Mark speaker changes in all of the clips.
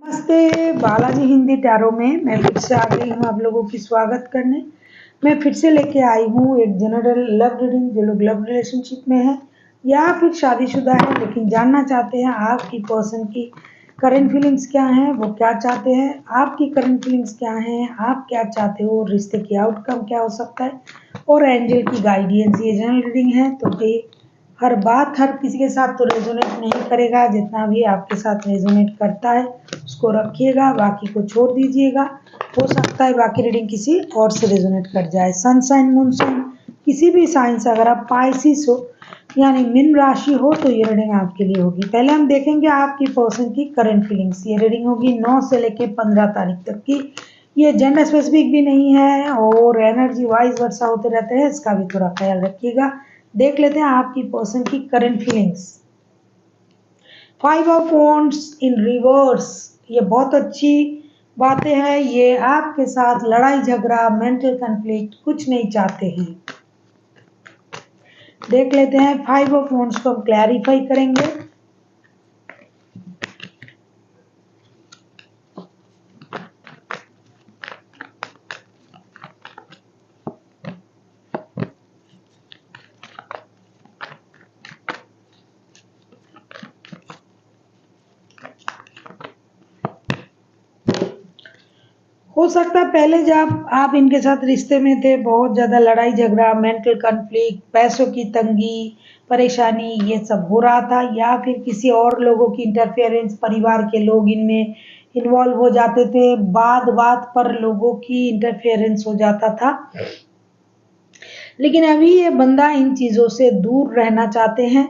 Speaker 1: नमस्ते बालाजी हिंदी टैरो में मैं फिर से आ गई हूँ आप लोगों की स्वागत करने। मैं फिर से लेके आई हूँ एक जनरल लव रीडिंग। जो लोग लव रिलेशनशिप में है या फिर शादीशुदा है लेकिन जानना चाहते हैं आपकी पर्सन की करंट फीलिंग्स क्या हैं, वो क्या चाहते हैं, आपकी करंट फीलिंग्स क्या हैं, आप क्या चाहते हो, रिश्ते की आउटकम क्या हो सकता है और एंजल की गाइडेंस। ये जनरल रीडिंग है तो हर बात हर किसी के साथ तो रेजोनेट नहीं करेगा। जितना भी आपके साथ रेजोनेट करता है उसको रखिएगा, बाकी को छोड़ दीजिएगा। हो सकता है बाकी रीडिंग किसी और से रेजोनेट कर जाए। सन साइन मून साइन किसी भी साइन से अगर आप पाइसिस हो यानी मीन राशि हो तो ये रीडिंग आपके लिए होगी। पहले हम देखेंगे आपकी पर्सन की करंट फीलिंग्स। ये रीडिंग होगी 9 से लेके 15 तारीख तक की। ये जेंडर स्पेसिफिक भी नहीं है और एनर्जी वाइज वर्षा होते रहते हैं, इसका भी थोड़ा ख्याल रखिएगा। देख लेते हैं आपकी पर्सन की current feelings. 5 of wands in reverse, ये बहुत अच्छी बातें हैं। ये आपके साथ लड़ाई झगड़ा मेंटल कन्फ्लिक्ट कुछ नहीं चाहते हैं। देख लेते हैं 5 ऑफ वॉन्ड्स को हम क्लैरिफाई करेंगे। हो सकता है पहले जब आप इनके साथ रिश्ते में थे बहुत ज़्यादा लड़ाई झगड़ा मेंटल कन्फ्लिक्ट पैसों की तंगी परेशानी ये सब हो रहा था, या फिर किसी और लोगों की इंटरफेरेंस परिवार के लोग इनमें इन्वॉल्व हो जाते थे। बात बात पर लोगों की इंटरफेरेंस हो जाता था। लेकिन अभी ये बंदा इन चीज़ों से दूर रहना चाहते हैं,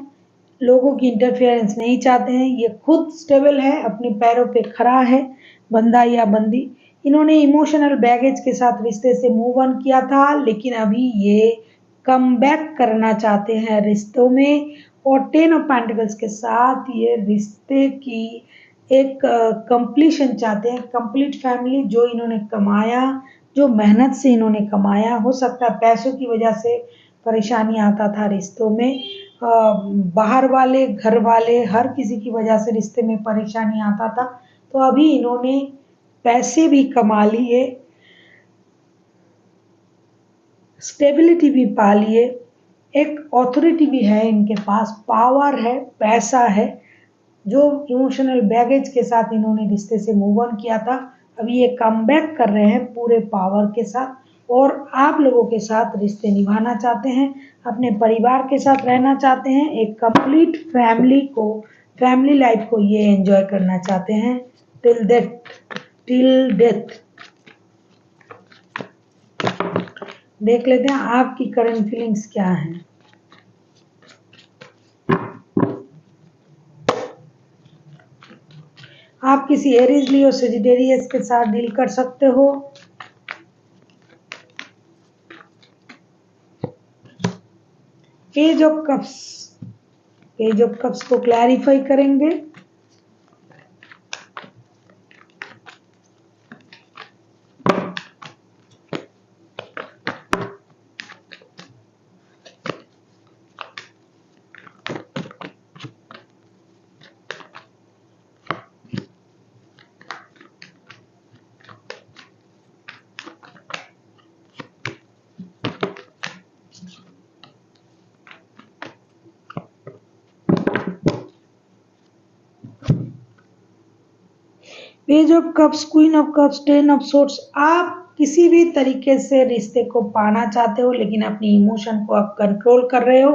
Speaker 1: लोगों की इंटरफेरेंस नहीं चाहते हैं। ये खुद स्टेबल है, अपने पैरों पे खड़ा है बंदा या बंदी। इन्होंने इमोशनल बैगेज के साथ रिश्ते से मूव ऑन किया था लेकिन अभी ये कम बैक करना चाहते हैं रिश्तों में। और 10 ऑफ पेंटिकल्स के साथ ये रिश्ते की एक कंप्लीशन चाहते हैं, कंप्लीट फैमिली। जो इन्होंने कमाया, जो मेहनत से इन्होंने कमाया, हो सकता है पैसों की वजह से परेशानी आता था रिश्तों में। बाहर वाले घर वाले हर किसी की वजह से रिश्ते में परेशानी आता था। तो अभी इन्होंने पैसे भी कमा लिए, स्टेबिलिटी भी पा लिए, एक ऑथोरिटी भी है इनके पास, पावर है, पैसा है। जो इमोशनल बैगेज के साथ इन्होंने रिश्ते से मूव ऑन किया था अभी ये कम बैक कर रहे हैं पूरे पावर के साथ और आप लोगों के साथ रिश्ते निभाना चाहते हैं, अपने परिवार के साथ रहना चाहते हैं, एक कंप्लीट फैमिली लाइफ को ये एंजॉय करना चाहते हैं टिल डेथ। देख लेते हैं आपकी करंट फीलिंग्स क्या हैं। आप किसी एरीज लियो सेजिटेरियस के साथ डील कर सकते हो। पेज ऑफ कप्स को क्लैरिफाई करेंगे। Page of cups, queen of cups, 10 of swords. आप किसी भी तरीके से रिश्ते को पाना चाहते हो लेकिन अपनी इमोशन को आप कंट्रोल कर रहे हो।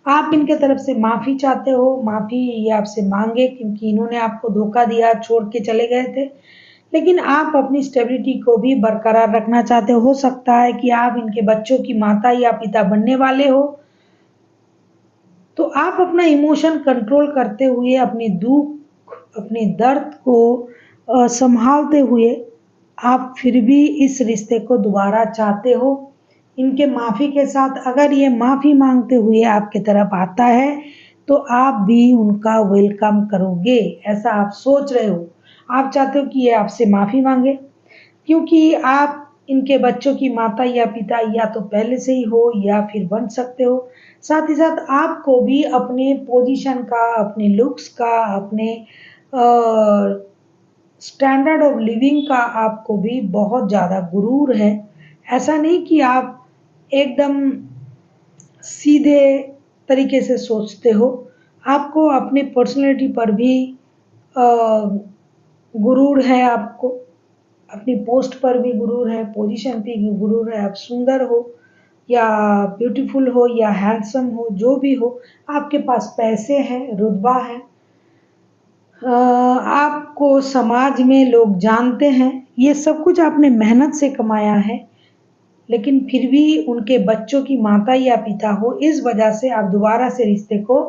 Speaker 1: आप इनके तरफ से माफ़ी चाहते हो, माफ़ी ये आपसे मांगे क्योंकि इन्होंने आपको धोखा दिया, छोड़ के चले गए थे। लेकिन आप अपनी स्टेबिलिटी को भी बरकरार रखना चाहते हो सकता है कि आप इनके बच्चों की माता या पिता बनने वाले हो। तो आप अपना इमोशन कंट्रोल करते हुए अपने दुख अपने दर्द को संभालते हुए आप फिर भी इस रिश्ते को दोबारा चाहते हो। इनके माफ़ी के साथ अगर ये माफ़ी मांगते हुए आपके तरफ आता है तो आप भी उनका वेलकम करोगे, ऐसा आप सोच रहे हो। आप चाहते हो कि ये आपसे माफ़ी मांगे क्योंकि आप इनके बच्चों की माता या पिता या तो पहले से ही हो या फिर बन सकते हो। साथ ही साथ आपको भी अपने पोजीशन का, अपने लुक्स का, अपने स्टैंडर्ड ऑफ लिविंग का आपको भी बहुत ज़्यादा गुरूर है। ऐसा नहीं कि आप एकदम सीधे तरीके से सोचते हो, आपको अपनी पर्सनैलिटी पर भी अ, गुरूर है आपको, अपनी पोस्ट पर भी गुरूर है, पोजीशन पे भी गुरूर है। आप सुंदर हो या ब्यूटीफुल हो या हैंडसम हो, जो भी हो, आपके पास पैसे हैं, रुतबा है, आपको समाज में लोग जानते हैं, ये सब कुछ आपने मेहनत से कमाया है। लेकिन फिर भी उनके बच्चों की माता या पिता हो, इस वजह से आप दोबारा से रिश्ते को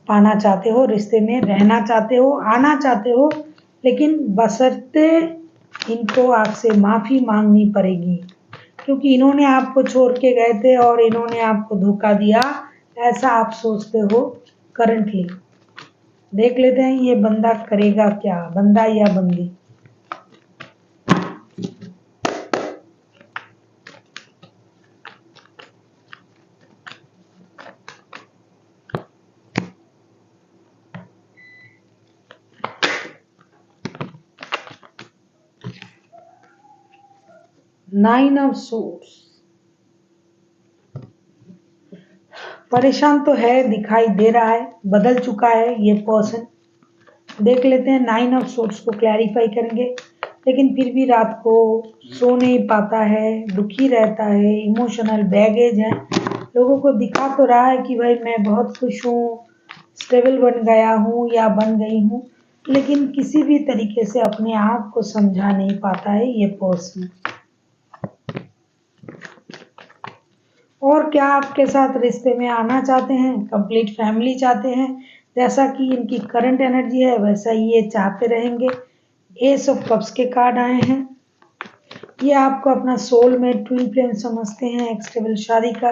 Speaker 1: पाना चाहते हो, रिश्ते में रहना चाहते हो, आना चाहते हो, लेकिन बशर्ते इनको आपसे माफ़ी मांगनी पड़ेगी, क्योंकि इन्होंने आपको छोड़ के गए थे और इन्होंने आपको धोखा दिया, ऐसा आप सोचते हो करंटली। देख लेते हैं ये बंदा करेगा क्या, बंदा या बंदी। नाइन ऑफ सोर्स, परेशान तो है, दिखाई दे रहा है, बदल चुका है ये पर्सन। देख लेते हैं, नाइन ऑफ सोर्स को क्लैरिफाई करेंगे, लेकिन फिर भी रात को सो नहीं पाता है, दुखी रहता है, इमोशनल बैगेज है। लोगों को दिखा तो रहा है कि भाई मैं बहुत खुश हूँ, स्टेबल बन गया हूँ या बन गई हूँ, लेकिन किसी भी तरीके से अपने आप को समझा नहीं पाता है ये पर्सन। और क्या आपके साथ रिश्ते में आना चाहते हैं, कंप्लीट फैमिली चाहते हैं, जैसा कि इनकी करंट एनर्जी है वैसा ही ये चाहते रहेंगे। एस ऑफ कप्स के कार्ड आए हैं, ये आपको अपना सोलमेट, ट्विन फ्लेम समझते हैं, एक स्टेबल शादी का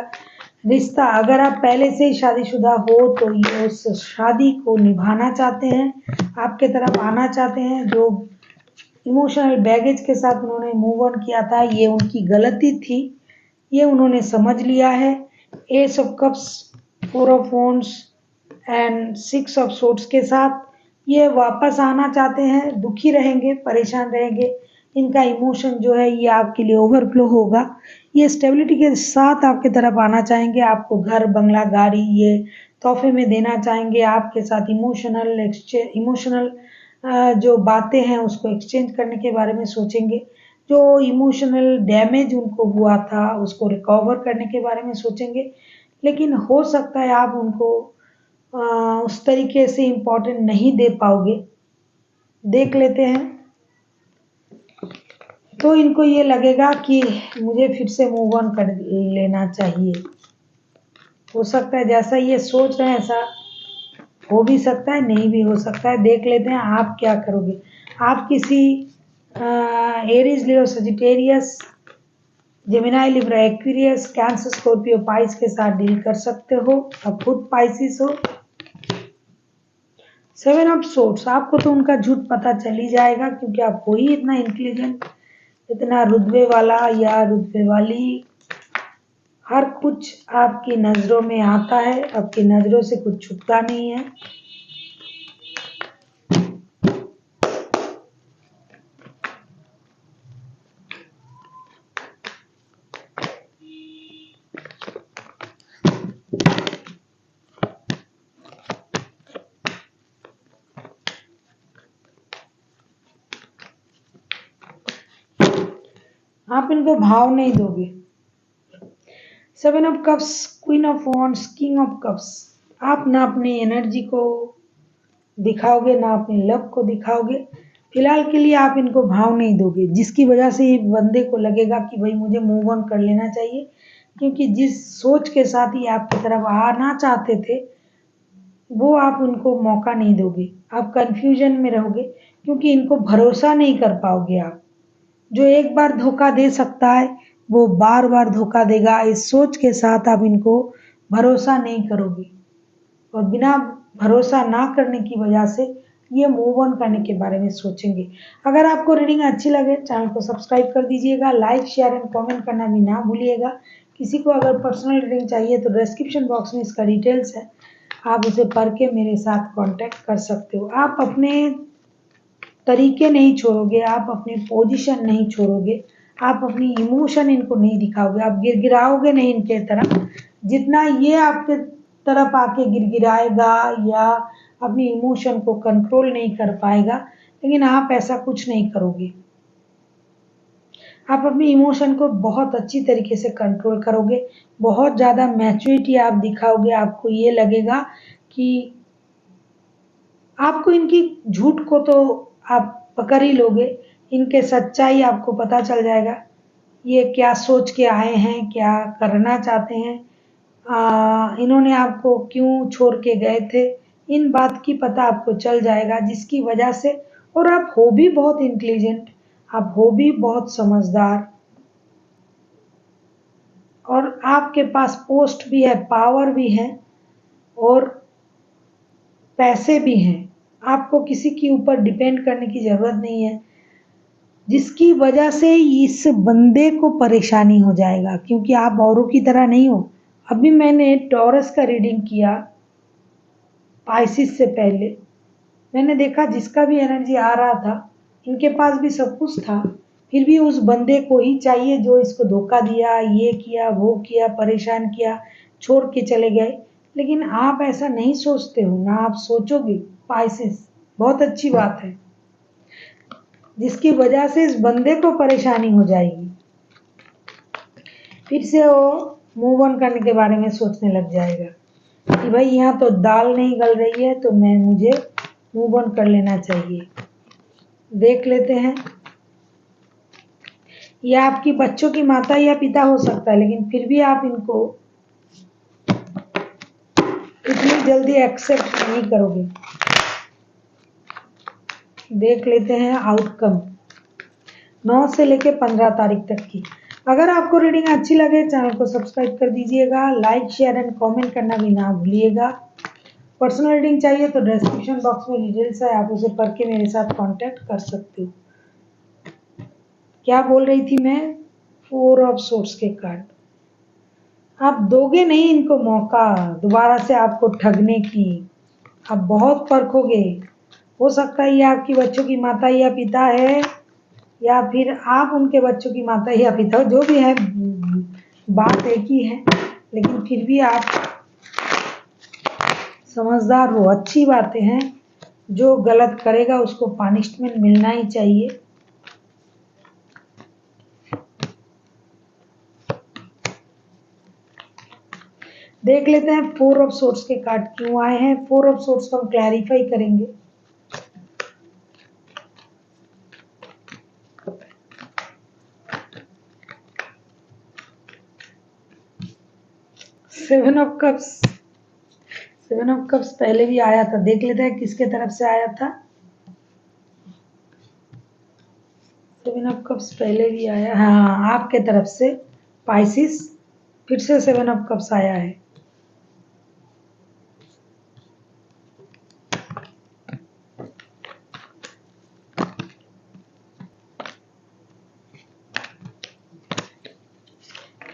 Speaker 1: रिश्ता। अगर आप पहले से ही शादीशुदा हो तो ये उस शादी को निभाना चाहते हैं, आपके तरफ आना चाहते हैं। जो इमोशनल बैगेज के साथ उन्होंने मूव ऑन किया था, ये उनकी गलती थी, ये उन्होंने समझ लिया है। S of cups, four of wands and six of swords के साथ ये वापस आना चाहते हैं, दुखी रहेंगे, परेशान रहेंगे। इनका इमोशन जो है ये आपके लिए ओवरफ्लो होगा। ये स्टेबिलिटी के साथ आपके तरफ आना चाहेंगे, आपको घर, बंगला, गाड़ी ये तोहफे में देना चाहेंगे। आपके साथ इमोशनल जो बातें हैं उसको एक्सचेंज करने के बारे में सोचेंगे। जो इमोशनल डैमेज उनको हुआ था उसको रिकवर करने के बारे में सोचेंगे। लेकिन हो सकता है आप उनको उस तरीके से इम्पोर्टेंट नहीं दे पाओगे। देख लेते हैं, तो इनको ये लगेगा कि मुझे फिर से मूव ऑन कर लेना चाहिए। हो सकता है जैसा ये सोच रहे हैं ऐसा हो भी सकता है, नहीं भी हो सकता है। देख लेते हैं आप क्या करोगे। आप किसी Aries, Leo, Sagittarius, Gemini, Libra, Aquarius, Cancer, Scorpio, Pisces के साथ डील कर सकते हो। अब खुद पाइसिस हो। सेवन ऑफ सोर्ड्स, आपको तो उनका झूठ पता चल ही जाएगा, क्योंकि आप हो ही इतना इंटेलिजेंट, इतना रुतबे वाला या रुतबे वाली। हर कुछ आपकी नज़रों में आता है, आपकी नज़रों से कुछ छुपता नहीं है। आप इनको भाव नहीं दोगे। Seven of cups, queen of wands, king of cups, आप ना अपनी एनर्जी को दिखाओगे ना अपने लव को दिखाओगे। फिलहाल के लिए आप इनको भाव नहीं दोगे, जिसकी वजह से ये बंदे को लगेगा कि भाई मुझे मूव ऑन कर लेना चाहिए, क्योंकि जिस सोच के साथ ही आपकी तरफ आना चाहते थे वो आप उनको मौका नहीं दोगे। आप कंफ्यूजन में रहोगे, क्योंकि इनको भरोसा नहीं कर पाओगे आप। जो एक बार धोखा दे सकता है वो बार बार धोखा देगा, इस सोच के साथ आप इनको भरोसा नहीं करोगे, और बिना भरोसा ना करने की वजह से ये मूव ऑन करने के बारे में सोचेंगे। अगर आपको रीडिंग अच्छी लगे चैनल को सब्सक्राइब कर दीजिएगा, लाइक, शेयर एंड कमेंट करना भी ना भूलिएगा। किसी को अगर पर्सनल रीडिंग चाहिए तो डिस्क्रिप्शन बॉक्स में इसका डिटेल्स है, आप उसे पढ़ के मेरे साथ कांटेक्ट कर सकते हो। आप अपने तरीके नहीं छोड़ोगे, आप अपनी पोजीशन नहीं छोड़ोगे, आप अपनी इमोशन इनको नहीं दिखाओगे, आप गिड़गिड़ाओगे नहीं इनके तरफ। जितना ये आपके तरफ आके गिड़गिड़ाएगा या अपनी इमोशन को कंट्रोल नहीं कर पाएगा, लेकिन आप ऐसा कुछ नहीं करोगे। आप अपनी इमोशन को बहुत अच्छी तरीके से कंट्रोल करोगे, बहुत ज़्यादा मैच्योरिटी आप दिखाओगे। आपको ये लगेगा कि आपको इनकी झूठ को तो आप पकड़ ही लोगे, इनके सच्चाई आपको पता चल जाएगा। ये क्या सोच के आए हैं, क्या करना चाहते हैं, इन्होंने आपको क्यों छोड़ के गए थे, इन बात की पता आपको चल जाएगा। जिसकी वजह से, और आप हो भी बहुत इंटेलिजेंट, आप हो भी बहुत समझदार, और आपके पास पोस्ट भी है, पावर भी है और पैसे भी हैं। आपको किसी के ऊपर डिपेंड करने की ज़रूरत नहीं है, जिसकी वजह से इस बंदे को परेशानी हो जाएगा, क्योंकि आप औरों की तरह नहीं हो। अभी मैंने टॉरस का रीडिंग किया पाइसिस से पहले, मैंने देखा जिसका भी एनर्जी आ रहा था, इनके पास भी सब कुछ था, फिर भी उस बंदे को ही चाहिए जो इसको धोखा दिया, ये किया, वो किया, परेशान किया, छोड़ के चले गए। लेकिन आप ऐसा नहीं सोचते हो ना, आप सोचोगे पाइसिस, बहुत अच्छी बात है, जिसकी वजह से इस बंदे को परेशानी हो जाएगी। फिर से वो मूव ऑन करने के बारे में सोचने लग जाएगा कि भाई यहाँ तो दाल नहीं गल रही है, तो मुझे मूव ऑन कर लेना चाहिए। देख लेते हैं, यह आपकी बच्चों की माता या पिता हो सकता है, लेकिन फिर भी आप इनको इतनी जल्दी एक्सेप्ट नहीं करोगे। देख लेते हैं आउटकम 9 से लेकर 15 तारीख तक की। अगर आपको रीडिंग अच्छी लगे, चैनल को सब्सक्राइब कर दीजिएगा, लाइक शेयर एंड कमेंट करना भी ना भूलिएगा। पर्सनल रीडिंग चाहिए तो डिस्क्रिप्शन बॉक्स में डिटेल्स है, आप उसे पढ़ के मेरे साथ कांटेक्ट कर सकते हो। क्या बोल रही थी मैं? 4 ऑफ सोर्स के कार्ड। आप दोगे नहीं इनको मौका दोबारा से आपको ठगने की, आप बहुत परखोगे। हो सकता है ये आपकी बच्चों की माता या पिता है, या फिर आप उनके बच्चों की माता या पिता हो, जो भी है बात एक ही है, लेकिन फिर भी आप समझदार हो, अच्छी बातें हैं। जो गलत करेगा उसको पनिशमेंट मिलना ही चाहिए। देख लेते हैं 4 ऑफ सोर्स के कार्ड क्यों आए हैं। 4 ऑफ सोर्स को हम क्लैरिफाई करेंगे। सेवन ऑफ कप्स पहले भी आया था, देख लेते हैं किसके तरफ से आया था। 7 ऑफ कप्स पहले भी आया, हाँ आपके तरफ से पाइसिस। फिर से 7 ऑफ कप्स आया है।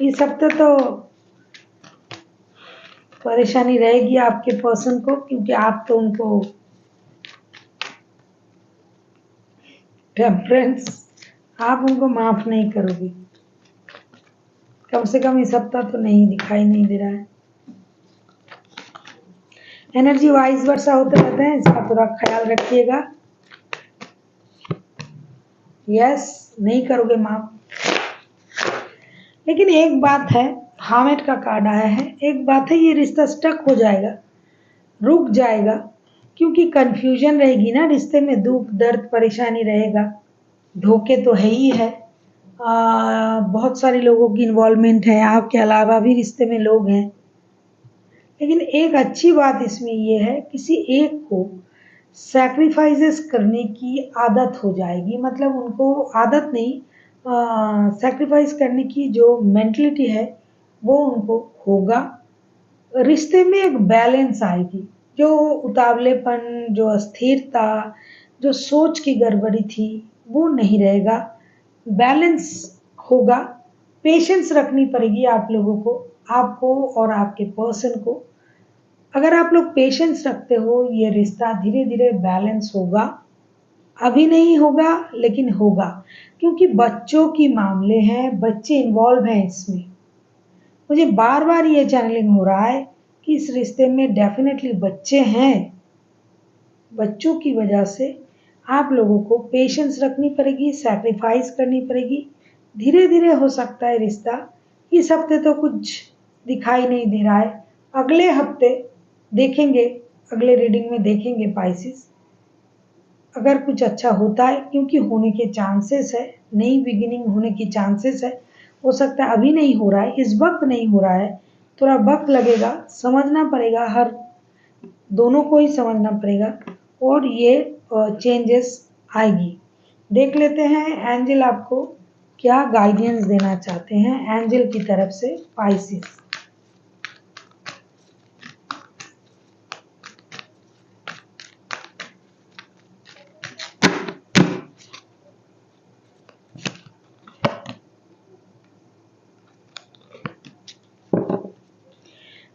Speaker 1: इस हफ्ते तो परेशानी रहेगी आपके पर्सन को, क्योंकि आप तो उनको टेम्परेंस, आप उनको माफ नहीं करोगे। कम से कम इस हफ्ता तो नहीं दिखाई नहीं दे रहा है। एनर्जी वाइज वर्षा होते रहते हैं, इसका थोड़ा ख्याल रखिएगा। यस, नहीं करोगे माफ। लेकिन एक बात है, हामेट का कार्ड आया है, एक बात है, ये रिश्ता स्टक हो जाएगा, रुक जाएगा, क्योंकि कंफ्यूजन रहेगी ना रिश्ते में, दुख दर्द परेशानी रहेगा, धोखे तो है ही है। बहुत सारे लोगों की इन्वॉल्वमेंट है, आपके अलावा भी रिश्ते में लोग हैं। लेकिन एक अच्छी बात इसमें ये है, किसी एक को सैक्रिफाइसेस करने की आदत हो जाएगी, मतलब उनको आदत नहीं, सैक्रिफाइस करने की जो मेंटलिटी है वो उनको होगा। रिश्ते में एक बैलेंस आएगी, जो उतावलेपन, जो अस्थिरता, जो सोच की गड़बड़ी थी वो नहीं रहेगा, बैलेंस होगा। पेशेंस रखनी पड़ेगी आप लोगों को, आपको और आपके पर्सन को। अगर आप लोग पेशेंस रखते हो, ये रिश्ता धीरे धीरे बैलेंस होगा। अभी नहीं होगा लेकिन होगा, क्योंकि बच्चों की मामले हैं, बच्चे इन्वॉल्व हैं इसमें। मुझे बार बार ये चैनलिंग हो रहा है कि इस रिश्ते में डेफिनेटली बच्चे हैं। बच्चों की वजह से आप लोगों को पेशेंस रखनी पड़ेगी, सैक्रिफाइस करनी पड़ेगी। धीरे धीरे हो सकता है रिश्ता। इस हफ्ते तो कुछ दिखाई नहीं दे रहा है, अगले हफ्ते देखेंगे, अगले रीडिंग में देखेंगे पाइसिस, अगर कुछ अच्छा होता है, क्योंकि होने के चांसेस है, नई बिगिनिंग होने की चांसेस है। हो सकता है अभी नहीं हो रहा है, इस वक्त नहीं हो रहा है, थोड़ा वक्त लगेगा, समझना पड़ेगा, हर दोनों को ही समझना पड़ेगा और ये चेंजेस आएगी। देख लेते हैं एंजल आपको क्या गाइडेंस देना चाहते हैं एंजल की तरफ से Pisces.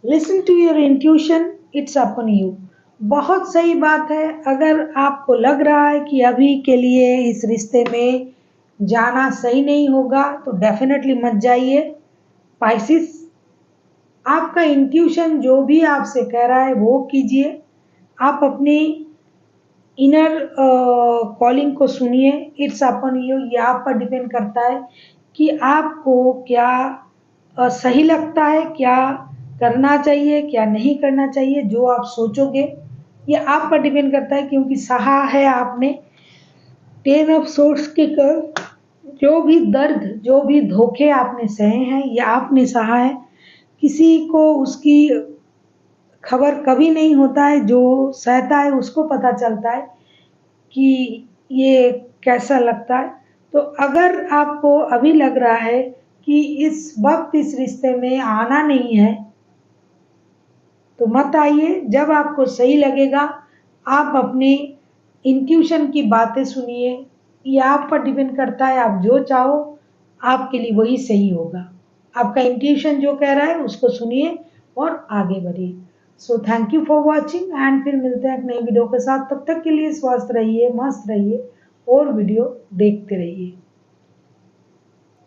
Speaker 1: Listen to your intuition, it's upon you. बहुत सही बात है। अगर आपको लग रहा है कि अभी के लिए इस रिश्ते में जाना सही नहीं होगा तो डेफिनेटली मत जाइए पाइसिस। आपका इंट्यूशन जो भी आपसे कह रहा है वो कीजिए। आप अपनी इनर कॉलिंग को सुनिए। इट्स अपन यू, ये आप पर डिपेंड करता है कि आपको क्या सही लगता है, क्या करना चाहिए, क्या नहीं करना चाहिए। जो आप सोचोगे ये आप पर डिपेंड करता है, क्योंकि सहा है आपने 10 ऑफ सोर्स के कर। जो भी दर्द, जो भी धोखे आपने सहे हैं, ये आपने सहा है। किसी को उसकी खबर कभी नहीं होता है, जो सहता है उसको पता चलता है कि ये कैसा लगता है। तो अगर आपको अभी लग रहा है कि इस वक्त इस रिश्ते में आना नहीं है तो मत आइए। जब आपको सही लगेगा आप अपने इंट्यूशन की बातें सुनिए। ये आप पर डिपेंड करता है, आप जो चाहो आपके लिए वही सही होगा। आपका इंट्यूशन जो कह रहा है उसको सुनिए और आगे बढ़िए। So thank you for watching and फिर मिलते हैं एक नई वीडियो के साथ। तब तक के लिए स्वस्थ रहिए, मस्त रहिए और वीडियो देखते रहिए।